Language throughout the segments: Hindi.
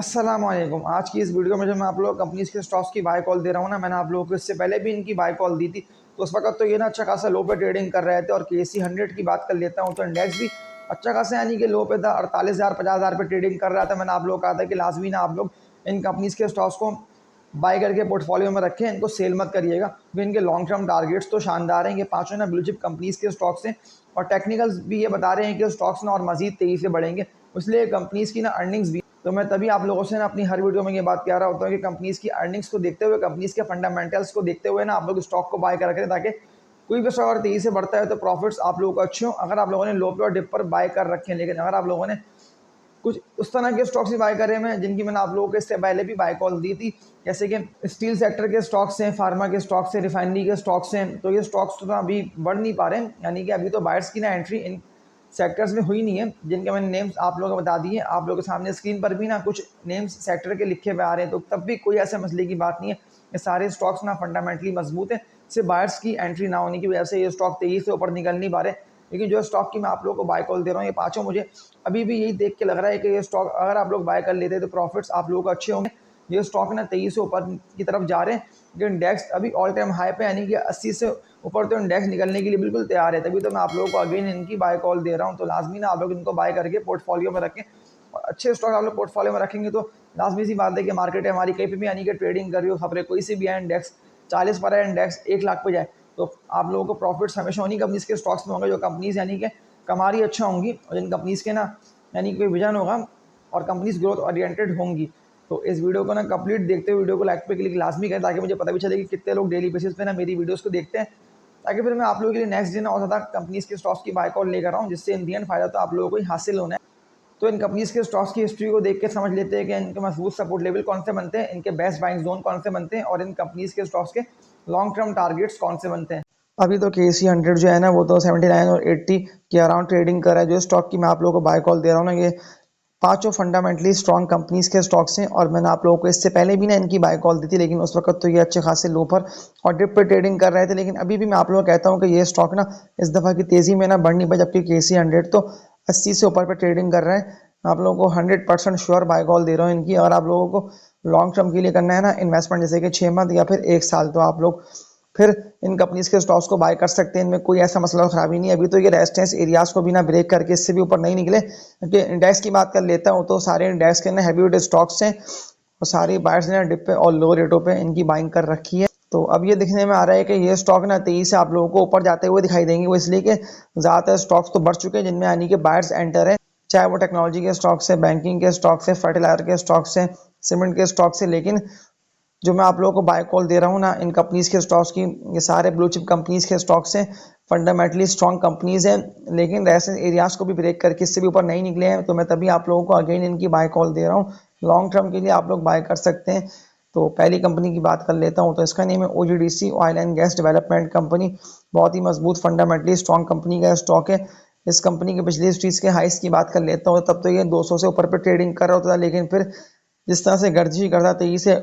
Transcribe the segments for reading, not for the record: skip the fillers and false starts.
अस्सलाम वालेकुम। आज की इस वीडियो में जो मैं आप लोग कंपनीज के स्टॉक्स की बाय कॉल दे रहा हूँ ना, मैंने आप लोगों को इससे पहले भी इनकी बाय कॉल दी थी। तो उस वक्त तो ये ना अच्छा खासा लो पे ट्रेडिंग कर रहे थे। और केसी 100 की बात कर लेता हूँ तो इंडेक्स भी अच्छा खासा यानी कि लो पे था, 48,000 50,000 पे ट्रेडिंग कर रहा था। मैंने आप लोग कहा था कि लाजमी ना आप लोग इन कंपनीज के स्टॉक्स को बाय करके पोर्टफोलियो में रखें, इनको सेल मत करिएगा क्योंकि इनके लॉन्ग टर्म टारगेट्स तो शानदार हैं। ये पांचों ना ब्लू चिप कंपनीज के स्टॉक्स हैं और टेक्निकल्स भी ये बता रहे हैं कि स्टॉक्स ना और मजीद तेजी से बढ़ेंगे। इसलिए कंपनीज की ना अर्निंग्स भी, तो मैं तभी आप लोगों से ना अपनी हर वीडियो में ये बात कह रहा होता हूँ कि कंपनीज की अर्निंग्स को देखते हुए, कंपनीज के फंडामेंटल्स को देखते हुए ना आप लोग स्टॉक को बाय कर रखें, ताकि कोई भी स्टॉक अगर तेजी से बढ़ता है तो प्रॉफिट्स आप लोगों को अच्छे हों। अगर आप लोगों ने लो पे और डिप पर बाय कर रखे हैं, लेकिन अगर आप लोगों ने कुछ उस तरह के स्टॉक्स भी बाय करे हैं जिनकी मैंने आप लोगों को इससे पहले भी बाय कॉल दी थी, जैसे कि स्टील सेक्टर के स्टॉक्स हैं, फार्मा के स्टॉक्स हैं, रिफाइनरी के स्टॉक्स हैं। तो ये स्टॉक्स तो अभी बढ़ नहीं पा रहे हैं, यानी कि अभी तो बायर्स की ना एंट्री इन सेक्टर्स में हुई नहीं है, जिनके मैंने नेम्स आप लोगों को बता दिए। आप लोगों के सामने स्क्रीन पर भी ना कुछ नेम्स सेक्टर के लिखे हुए आ रहे हैं। तो तब भी कोई ऐसे मसले की बात नहीं है, ये सारे स्टॉक्स ना फंडामेंटली मजबूत है। सिर्फ बायर्स की एंट्री ना होने की वजह से ये स्टॉक तेजी से ऊपर निकल नहीं पा रहे। लेकिन जो स्टॉक की मैं आप लोगों को बाय कॉल दे रहा हूँ, ये पांचों मुझे अभी भी यही देख के लग रहा है कि ये स्टॉक अगर आप लोग बाय कर लेते तो प्रॉफिट्स आप लोगों को अच्छे होंगे। ये स्टॉक ना तेजी से ऊपर की तरफ जा रहे हैं, जो इंडेक्स अभी ऑल टाइम हाई पे, यानी कि 80 से ऊपर तो इंडेक्स निकलने के लिए बिल्कुल तैयार है। तभी तो मैं आप लोगों को अगेन इनकी बाय कॉल दे रहा हूँ। तो लाजमी ना आप लोग इनको बाय करके पोर्टफोलियो में रखें, और अच्छे स्टॉक आप लोग पोर्टफोलियो में रखेंगे तो लाजमी सी बात है कि मार्केट है हमारी कहीं पे भी यानी कि ट्रेडिंग कर रही हो, खबरें कोई सी भी है, इंडेक्स 40 पर है, इंडेक्स 1 लाख पे जाए, तो आप लोगों को प्रॉफिट्स हमेशा उन्हीं कंपनीज के स्टॉक्स में होंगे जो कंपनीज यानी कि कमा रही अच्छा होंगी, और जिन कंपनीज के ना यानी कि कोई विजन होगा और कंपनीज ग्रोथ ओरिएंटेड होंगी। तो इस वीडियो को ना कंप्लीट देखते हुए वीडियो को लाइक पे क्लिक लाजमी करें, ताकि मुझे पता भी चले कि कितने लोग डेली बेसिस पे ना मेरी वीडियोस को देखते हैं, ताकि फिर मैं आप लोगों के लिए नेक्स्ट दिन और ज़्यादा कंपनीज के स्टॉक्स की बाय कॉल लेकर आऊँ, जिससे इन दी एंड फायदा तो आप लोगों को ही हासिल होना है। तो इन कंपनीज के स्टॉक्स की हिस्ट्री को देख के समझ लेते हैं कि इनके मजबूत सपोर्ट लेवल कौन से बनते हैं, इनके बेस्ट बाइंग जोन कौन से बनते हैं, और इन कंपनीज के स्टॉक्स के लॉन्ग टर्म टारगेट्स कौन से बनते हैं। अभी तो केसी 100 जो है ना, वो तो 79 और 80 के अराउंड ट्रेडिंग कर रहा है। जो स्टॉक की मैं आप लोगों को बाय कॉल दे रहा हूँ ना, ये पांचों फंडामेंटली स्ट्रॉन्ग कंपनीज के स्टॉक्स हैं। और मैंने आप लोगों को इससे पहले भी ना इनकी बाय कॉल दी थी, लेकिन उस वक्त तो ये अच्छे खासे लो पर और डिप पे ट्रेडिंग कर रहे थे। लेकिन अभी भी मैं आप लोगों को कहता हूँ कि ये स्टॉक ना इस दफ़ा की तेजी में ना बढ़ नहीं पाए, जबकि केसी 100 तो 80 से ऊपर पे ट्रेडिंग कर रहे हैं। मैं आप लोगों को 100% श्योर बाय कॉल दे रहा हूँ इनकी। अगर आप लोगों को लॉन्ग टर्म के लिए करना है ना इन्वेस्टमेंट, जैसे कि 6 मंथ या फिर 1 साल, तो आप लोग फिर इन कंपनीज के स्टॉक्स को बाय कर सकते हैं। इनमें कोई ऐसा मसला खराबी नहीं है। अभी तो ये रेजिस्टेंस एरियाज को भी ना ब्रेक करके इससे भी ऊपर नहीं निकले। क्योंकि इंडेक्स की बात कर लेता हूँ तो सारे इंडेक्स के ना हैवी वेट स्टॉक्स हैं, और सारी बायर्स ने डिप पे और लो रेटों पे इनकी बाइंग कर रखी है। तो अब ये दिखने में आ रहा है कि ये स्टॉक ना तेजी से आप लोगों को ऊपर जाते हुए दिखाई देंगे। वो इसलिए कि ज़्यादातर स्टॉक्स तो बढ़ चुके हैं जिनमें यानी कि बायर्स एंटर है, चाहे वो टेक्नोलॉजी के स्टॉक्स है, बैंकिंग के स्टॉक्स है, फर्टिलाइजर के स्टॉक्स है, सीमेंट के स्टॉक्स है। लेकिन जो मैं आप लोगों को बाय कॉल दे रहा हूँ ना इन कंपनीज के स्टॉक्स की, ये सारे ब्लू चिप कंपनीज के स्टॉक्स हैं, फंडामेंटली स्ट्रॉन्ग कंपनीज हैं, लेकिन रेजिस्टेंस एरियाज को भी ब्रेक करके इससे भी ऊपर नहीं निकले हैं। तो मैं तभी आप लोगों को अगेन इनकी बाय कॉल दे रहा हूँ। लॉन्ग टर्म के लिए आप लोग बाय कर सकते हैं। तो पहली कंपनी की बात कर लेता हूँ, तो इसका नेम है OGDC, oil and gas development company. बहुत ही मजबूत फंडामेंटली स्ट्रॉन्ग कंपनी का स्टॉक है। इस कंपनी की पिछली हिस्ट्रीज के हाइस की बात कर लेता हूँ, तब तो ये 200 से ऊपर पे ट्रेडिंग कर रहा होता था, लेकिन फिर जिस तरह से गर्जी करता तेजी से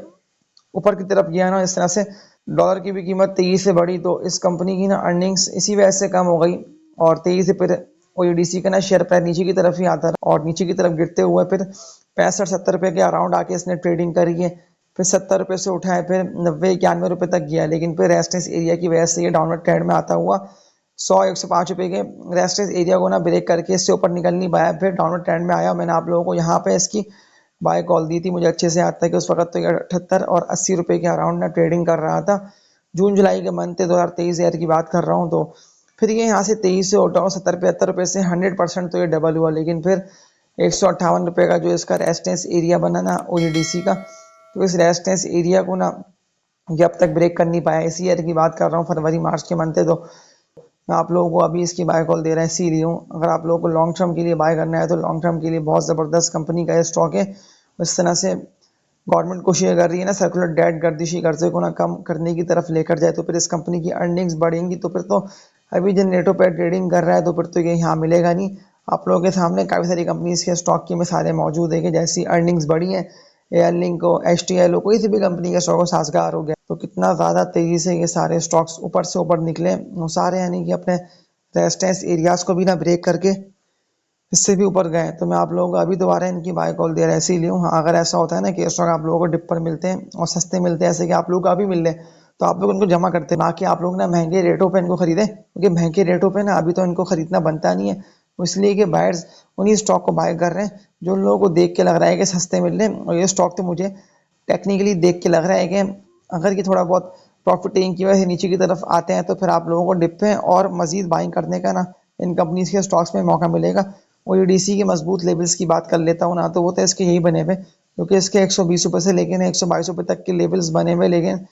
ऊपर की तरफ गया ना, इस तरह से डॉलर की भी कीमत तेजी से बढ़ी, तो इस कंपनी की ना अर्निंग्स इसी वजह से कम हो गई, और तेजी से फिर ओयूडीसी का ना शेयर प्राइस नीचे की तरफ ही आता रहा, और नीचे की तरफ गिरते हुए फिर 65-70 रुपए के अराउंड आके इसने ट्रेडिंग करी है। फिर 70 रुपए से उठाए, फिर 90-91 रुपए तक गया, लेकिन फिर रेजिस्टेंस एरिया की वजह से ये डाउनवर्ड ट्रेंड में आता हुआ 100-105 रुपए के रेजिस्टेंस एरिया को ना ब्रेक करके इससे ऊपर निकल नहीं पाया, फिर डाउनवर्ड ट्रेंड में आया। मैंने आप लोगों को यहाँ पे इसकी बाय कॉल दी थी, मुझे अच्छे से याद था कि उस वक्त तो ये 78 और 80 रुपए के अराउंड ना ट्रेडिंग कर रहा था। जून जुलाई के मंथ 2023 ईयर की बात कर रहा हूँ। तो फिर ये यहाँ से 23 से उठा 70-75 रुपए से 100% तो ये डबल हुआ, लेकिन फिर 158 रुपए का जो इसका रेजिस्टेंस एरिया बना ना ओजीडीसी का, तो इस रेजिस्टेंस एरिया को ना ये अब तक ब्रेक कर नहीं पाया। इसी ईयर की बात कर रहा हूँ, फरवरी मार्च के मंथ है। तो मैं आप लोगों को अभी इसकी बाय कॉल दे रहा है इसीलिए हूँ। अगर आप लोगों को लॉन्ग टर्म के लिए बाय करना है तो लॉन्ग टर्म के लिए बहुत ज़बरदस्त कंपनी का ये स्टॉक है। इस तरह से गवर्नमेंट कोशिश कर रही है ना सर्कुलर डेट, गर्दिशी कर्जे को ना कम करने की तरफ लेकर जाए, तो फिर इस कंपनी की अर्निंग्स बढ़ेंगी। तो फिर तो अभी जिन रेटों पर ट्रेडिंग कर रहा है, तो फिर तो ये यहाँ मिलेगा नहीं। आप लोगों के सामने काफ़ी सारी कंपनीज के स्टॉक की मिसालें मौजूद है कि जैसी अर्निंग्स बढ़ी हैं, एयर लिंक हो, एच टी एल हो, कोई सी भी कंपनी का स्टॉक हो, साजगार हो गया, तो कितना ज़्यादा तेज़ी से ये सारे स्टॉक्स ऊपर से ऊपर निकले। वो सारे यानी कि अपने रेजिस्टेंस एरियाज को भी ना ब्रेक करके इससे भी ऊपर गए तो मैं आप लोगों को अभी दोबारा इनकी बाय कॉल दे रहा है, इसीलिए हाँ, अगर ऐसा होता है ना कि स्टॉक आप लोगों को डिप पर मिलते हैं और सस्ते मिलते हैं, ऐसे कि आप लोगों को अभी मिल रहे हैं, तो आप लोग उनको जमा करते हैं, ना कि आप लोग ना महंगे रेटों पे इनको खरीदें, क्योंकि महंगे रेटों पे ना अभी तो इनको खरीदना बनता नहीं है, इसलिए कि बायर्स उन्हीं स्टॉक को बाय कर रहे हैं जो उन लोगों को देख के लग रहा है कि सस्ते मिल रहे हैं। और ये स्टॉक तो मुझे टेक्निकली देख के लग रहा है कि अगर ये थोड़ा बहुत प्रॉफिट टेकिंग की वजह से नीचे की तरफ आते हैं तो फिर आप लोगों को डिप पे और मजीद बाइंग करने का ना इन कंपनीज के स्टॉक्स में मौका मिलेगा। और ईडीसी के मजबूत लेवल्स की बात कर लेता हूँ ना, तो वो तो इसके यही बने हुए, क्योंकि इसके 120 रुपये से लेकर 122 रुपये तक के लेवल्स बने हुए, लेकिन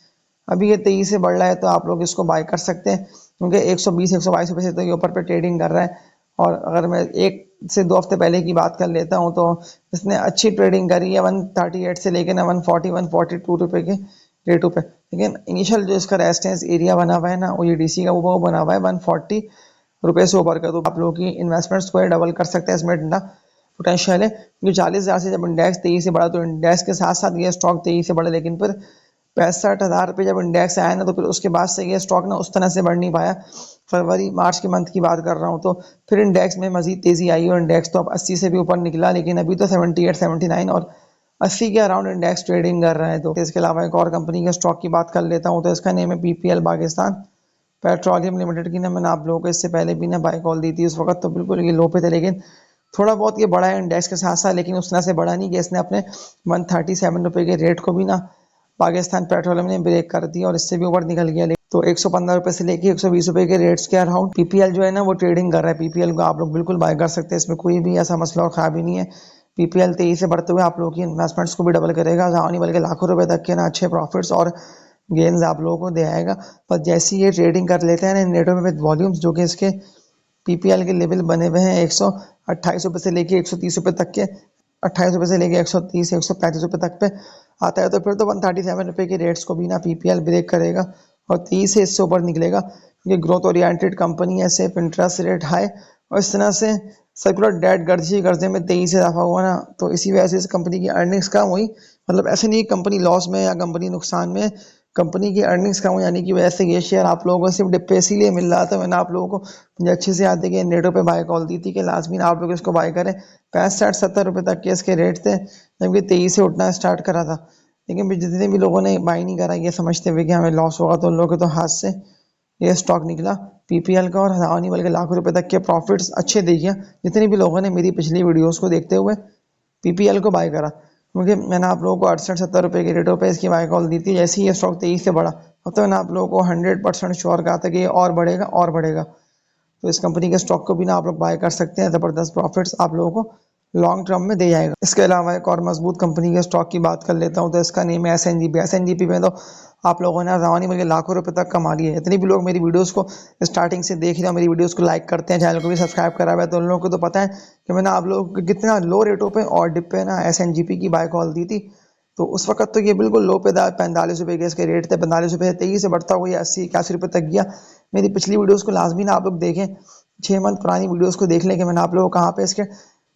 अभी ये 23 से बढ़ रहा है तो आप लोग इसको बाय कर सकते हैं, क्योंकि 120 122 रुपये से तो ये ऊपर पे ट्रेडिंग कर रहा है। और अगर मैं 1 से 2 हफ्ते पहले की बात कर लेता हूँ तो इसने अच्छी ट्रेडिंग करी है 138 से लेकर ना 140 142 रुपये के रेटों पे, लेकिन इनिशियल जो इसका रेजिस्टेंस एरिया बना हुआ है ना, वो ईडीसी का वो बना हुआ है 140 रुपये से ऊपर का। तो आप लोगों की इन्वेस्टमेंट्स को डबल कर सकते हैं, इसमें ठंडा पोटेंशियल है, क्योंकि 40,000 से जब इंडेक्स 23 से बढ़ा तो इंडेक्स के साथ साथ ये स्टॉक 23 से बढ़ा, लेकिन फिर 65,000 पे जब इंडेक्स आया ना तो फिर उसके बाद से ये स्टॉक ना उस तरह से बढ़ नहीं पाया। फरवरी मार्च के मंथ की बात कर रहा हूँ, तो फिर इंडेक्स में मजीद तेजी आई और इंडेक्स तो अब 80 से भी ऊपर निकला, लेकिन अभी तो 78 79 और 80 के अराउंड इंडेक्स ट्रेडिंग कर रहे हैं। तो इसके अलावा एक और कंपनी के स्टॉक की बात कर लेता हूँ, तो इसका नेम है पीपीएल पाकिस्तान पेट्रोलियम लिमिटेड की ना, मैंने आप लोगों को इससे पहले भी ना बाय कॉल दी थी, उस वक्त तो बिल्कुल ये लो पे थे, लेकिन थोड़ा बहुत ये बढ़ा है इंडेक्स के साथ साथ, लेकिन उस तरह से बढ़ा नहीं कि इसने अपने 137 रुपये के रेट को भी ना पाकिस्तान पेट्रोलियम ने ब्रेक कर दिया और इससे भी ऊपर निकल गया। तो 115 रुपये से लेके 120 रुपये के रेट्स के अराउंड पीपीएल जो है ना वो ट्रेडिंग कर रहा है। पीपीएल को आप लोग बिल्कुल बाय कर सकते हैं, इसमें कोई भी ऐसा मसला और खराबी नहीं है। पीपीएल 23 से बढ़ते हुए आप लोगों की इन्वेस्टमेंट्स को भी डबल करेगा, जहाँ नहीं बल्कि लाखों रुपए तक के ना अच्छे प्रॉफिट्स और गेन्स आप लोगों को दे आएगा। पर जैसे ये ट्रेडिंग कर लेते हैं ना नेटो में विद वॉल्यूम्स, जो कि इसके पीपीएल के लेवल बने हुए हैं 128 रुपये से लेके 130 रुपये तक के, 28 रुपये से लेके 130 135 रुपये तक पे आता है, तो फिर तो 137 रुपये के रेट्स को भी ना पीपीएल ब्रेक करेगा और 30 से इससे ऊपर निकलेगा। ये ग्रोथ ओरिएंटेड कंपनी है, सिर्फ इंटरेस्ट रेट हाई और इस तरह से सर्कुलर डेट कर्जे में 23 से इजाफा हुआ ना, तो इसी वजह से इस कंपनी की अर्निंग्स कम हुई। मतलब ऐसे नहीं कंपनी लॉस में या कंपनी नुकसान में, कंपनी की अर्निंग्स कम हो जाने की वजह से ये शेयर आप लोगों को सिर्फ डिप्पे इसीलिए मिल रहा था। मैंने आप लोगों को मुझे अच्छे से याद है कि नेटो पे बाय कॉल दी थी कि लाजमी आप लोग इसको बाय करें। 65-70 रुपये तक के इसके रेट थे जबकि 23 से उठना स्टार्ट करा था, लेकिन जितने भी लोगों ने बाय नहीं करा ये समझते हुए कि हमें लॉस होगा, तो उन लोगों के तो हाथ से ये स्टॉक निकला पीपीएल का, और हज़ारों नहीं बल्कि लाखों रुपए तक के प्रॉफिट्स अच्छे देखिए जितने भी लोगों ने मेरी पिछली वीडियोस को देखते हुए पीपीएल को बाय करा, क्योंकि मैंने आप लोगों को 68-70 रुपये के रेटों पे इसकी बाय कॉल दी थी। जैसे ही ये स्टॉक 23 से बढ़ा अब तो मैंने आप लोगों को 100% श्योर कहा था कि ये और बढ़ेगा और बढ़ेगा। तो इस कंपनी के स्टॉक को भी ना आप लोग बाय कर सकते हैं, ज़बरदस्त प्रॉफिट्स आप लोगों को लॉन्ग टर्म में दे जाएगा। इसके अलावा एक और मजबूत कंपनी के स्टॉक की बात कर लेता हूँ, तो इसका नेम है एसएनजीपी। एसएनजीपी में तो आप लोगों ने रवानी बल्कि लाखों रुपए तक कमा लिए हैं। इतने भी लोग मेरी वीडियोस को स्टार्टिंग से देख रहे हैं, मेरी वीडियोस को लाइक करते हैं, चैनल को भी सब्सक्राइब करा हुआ है, तो उन लोगों को तो पता है कि मैंने आप लोगों को कितना लो रेटों पे और डिप पे ना एसएनजीपी की बाय कॉल दी थी। तो उस वक्त तो ये बिल्कुल लो पे था, 45 रुपये के इसके रेट थे, 45 रुपये से 23 से बढ़ता हुआ ये 80 81 रुपये तक गया। मेरी पिछली वीडियोस को लाजमी ना आप लोग देखें, 6 मंथ पुरानी वीडियोस को देख लें कि मैंने आप लोगों को कहाँ पे इसके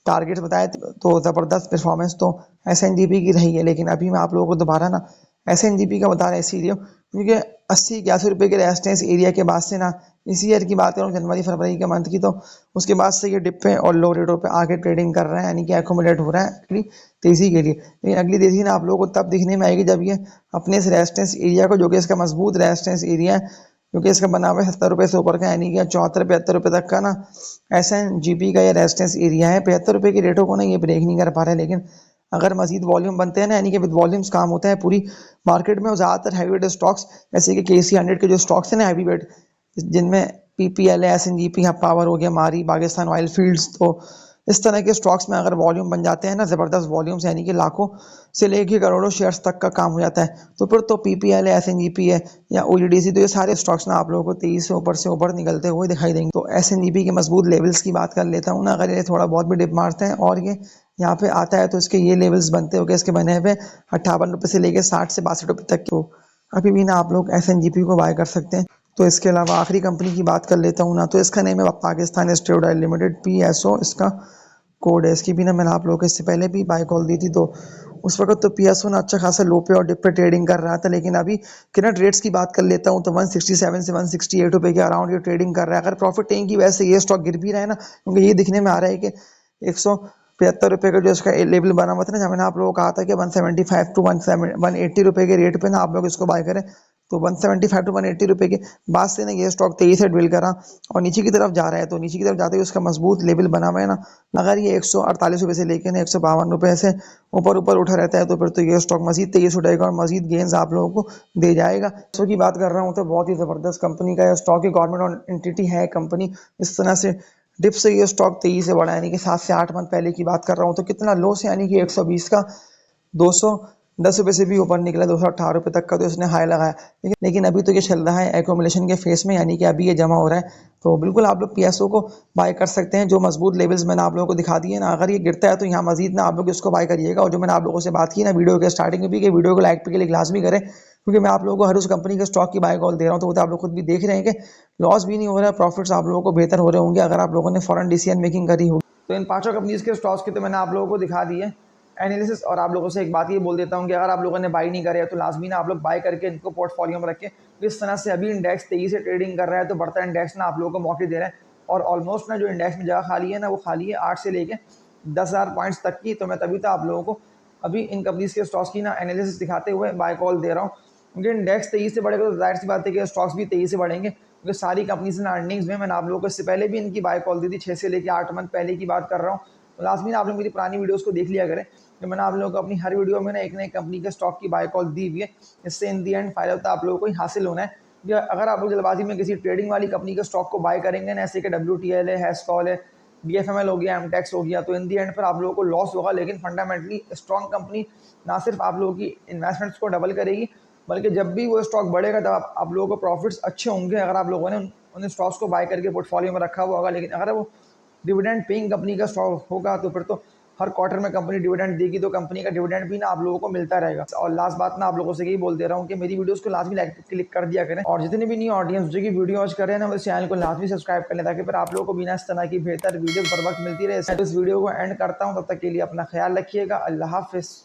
टारगेट्स बताए थे। तो ज़बरदस्त परफॉर्मेंस तो एसएनजीपी की रही है, लेकिन अभी मैं आप लोगों को दोबारा ना एसएनजीपी का बता रहा है इसीलिए क्योंकि 80 81 रुपये के रेजिस्टेंस एरिया के बाद से ना इसी ईयर की बात करूँ जनवरी फरवरी के मंथ की, तो उसके बाद से ये डिप पे और लो रेटों पे आगे ट्रेडिंग कर रहा है, यानी कि एकोमोडेट हो रहा है अगली तेजी के लिए। लेकिन अगली तेजी ना आप लोगों को तब दिखने में आएगी जब ये अपने इस रेजिस्टेंस एरिया को, जो कि इसका मजबूत रेजिस्टेंस एरिया है क्योंकि इसका बना हुआ है 70 रुपये से ऊपर का, यानी कि 74 75 रुपये तक का ना एसएनजीपी का ये रेजिस्टेंस एरिया है। 75 रुपये की रेटों को ना ये ब्रेक नहीं कर पा रहा है, लेकिन अगर मजीद वॉल्यूम बनते हैं ना, यानी कि विद वॉल्यूम्स काम होता है पूरी मार्केट में, ज़्यादातर हैवी वेट स्टॉक्स जैसे कि KC 100 के जो स्टॉक्स हैं ना हैवी वेट, जिनमें पीपीएल है, एसएनजीपी पावर हो गया, मारी, पाकिस्तान ऑयल फील्ड्स, तो इस तरह के स्टॉक्स में अगर वॉल्यूम बन जाते हैं ना ज़बरदस्त वॉल्यूम्स, यानी कि लाखों से लेके करोड़ों शेयर्स तक का काम हो जाता है, तो फिर तो पीपीएल है, एसएनजीपी है या ओजीडीसी, तो ये सारे स्टॉक्स ना आप लोगों को 23 से ऊपर निकलते हुए दिखाई देंगे। तो एसएनजीपी के मजबूत लेवल्स की बात कर लेता हूँ ना, अगर ये थोड़ा बहुत भी डिप मारते हैं और ये यहाँ पे आता है तो इसके ये लेवल्स बनते हो गए, इसके बने हुए 58 रुपये से लेके 60 से 62 रुपये तक। तो अभी भी ना आप लोग एसएनजीपी को बाय कर सकते हैं। तो इसके अलावा आखिरी कंपनी की बात कर लेता हूँ ना, तो इसका नेम है Pakistan state oil limited, PSO इसका कोड है। इसकी भी ना मैंने आप लोगों को इससे पहले भी बाय कॉल दी थी, तो उस वक्त तो PSO ना अच्छा खासा लो पे और डिप पे ट्रेडिंग कर रहा था, लेकिन अभी करंट रेट्स की बात कर लेता हूँ तो 167 से 168 रुपये के अराउंड ये ट्रेडिंग कर रहा है। अगर प्रॉफिट टेकिंग की वजह से ये स्टॉक गिर भी रहा है ना, क्योंकि ये दिखने में आ रहा है कि ₹175 का जो इसका लेवल बना हुआ था ना, जहाँ मैंने आप लोगों को कहा था कि 175 टू 180 रुपये के रेट पे ना आप लोग इसको बाय करें, तो 175 टू 180 रुपये के बाद से ना ये स्टॉक तेजी से ड्रिल करा और नीचे की तरफ जा रहा है। तो नीचे की तरफ जाते हुए उसका मजबूत लेवल बना हुआ है ना, अगर ये 148 रुपये से लेकर ना 152 रुपये से ऊपर ऊपर उठा रहता है तो फिर तो ये स्टॉक मजीद तेजी से उठेगा और मजीद गेंस आप लोगों को दे जाएगा। सो की बात कर रहा हूँ तो बहुत ही ज़बरदस्त कंपनी का स्टॉक है, गवर्नमेंट एंटिटी है कंपनी। इस तरह से डिप से ये स्टॉक तेजी से बढ़ा, यानी कि 7 से 8 मंथ पहले की बात कर रहा हूँ तो कितना लो से, यानी कि 120 का 210 रुपये से भी ऊपर निकला, 218 रुपये तक का तो इसने हाई लगाया। लेकिन अभी तो ये चल रहा है एकोमुलेशन के फेस में, यानी कि अभी ये जमा हो रहा है। तो बिल्कुल आप लोग पीएसओ को बाय कर सकते हैं। जो मजबूत लेवल्स मैंने आप लोगों को दिखा दिए ना, अगर ये गिरता है तो यहाँ मजीद ना आप लोग इसको बाय करिएगा। और जो मैंने आप लोगों से बात की ना वीडियो के स्टार्टिंग में भी, कि वीडियो को लाइक पे के लिए लाजमी करें, क्योंकि मैं आप लोगों को हर उस कंपनी के स्टॉक की बाय कॉल दे रहा हूँ। तो वो तो आप लोग खुद भी देख रहे हैं कि लॉस भी नहीं हो रहा है, प्रॉफिट्स आप लोगों को बेहतर हो रहे होंगे अगर आप लोगों ने फॉरेन डिसीजन मेकिंग करी होगी। तो इन पांचों कंपनीज के स्टॉक्स की तो मैंने आप लोगों को दिखा दी है एनालिसिस। और आप लोगों से एक बात ये बोल देता हूँ कि अगर आप लोगों ने बाई नहीं करे तो लाजमी ना आप लोग बाय करके इनको पोर्टफोलियो में रखें। तो इस तरह से अभी इंडेक्स तेजी से ट्रेडिंग कर रहा है, तो बढ़ता इंडेक्स ना आप लोगों को मौके दे रहा है। और ऑलमोस्ट ना जो इंडेक्स में जगह खाली है ना, वो खाली है 8 से लेके 10,000 पॉइंट्स तक की। तो मैं तभी तो आप लोगों को अभी इन कंपनीज के स्टॉक्स की ना एनालिसिस दिखाते हुए बाय कॉल दे रहा हूँ, क्योंकि इंडेक्स तेजी से बढ़ेगा तो जाहिर सी बात है कि स्टॉक्स भी तेजी से बढ़ेंगे। क्योंकि सारी कंपनीज ना अर्निंग्स में, मैंने आप लोगों को इससे पहले भी इनकी बाय कॉल दी थी, 6 से लेकर 8 मंथ पहले की बात कर रहा हूँ। तो लाजमी आप लोग मेरी पुरानी वीडियोस को देख लिया करें, तो मैंने आप लोगों को अपनी हर वीडियो में ना एक नई कंपनी के स्टॉक की बाय कॉल दी हुई है। इससे इन दी एंड फायदा होता है आप लोगों को ही हासिल होना है। या अगर आप लोग जल्दबाजी में किसी ट्रेडिंग वाली कंपनी के स्टॉक को बाय करेंगे ना, ऐसे कि WTL है, हैस्कॉल है, DFML हो गया, एमटेक्स हो गया, तो इन दी एंड पर आप लोगों को लॉस होगा। लेकिन फंडामेंटली स्ट्रॉन्ग कंपनी ना सिर्फ आप लोगों की इन्वेस्टमेंट्स को डबल करेगी, बल्कि जब भी वो स्टॉक बढ़ेगा तब आप लोगों को प्रॉफिट्स अच्छे होंगे अगर आप लोगों ने उन स्टॉक्स को बाय करके पोर्टफोलियो में रखा हुआ होगा। लेकिन अगर वो डिविडेंड पेइंग कंपनी का स्टॉक होगा तो फिर तो हर क्वार्टर में कंपनी डिविडेंड देगी, तो कंपनी का डिविडेंड भी ना आप लोगों को मिलता रहेगा। और लास्ट बात ना आप लोगों से यही बोल दे रहा हूँ कि मेरी वीडियोस को लाजमी लाइक क्लिक कर दिया करें, और जितने भी न्यू ऑडियंस जो कि वीडियो वॉच कर रहे हैं ना, उस चैनल को लाजमी सब्सक्राइब कर लें, ताकि फिर आप लोगों को बिना इस तरह की बेहतर वीडियो पर वक्त मिलती रहे। तो इस वीडियो को एंड करता हूँ, तब तक के लिए अपना ख्याल रखिएगा। अल्लाह हाफिज़।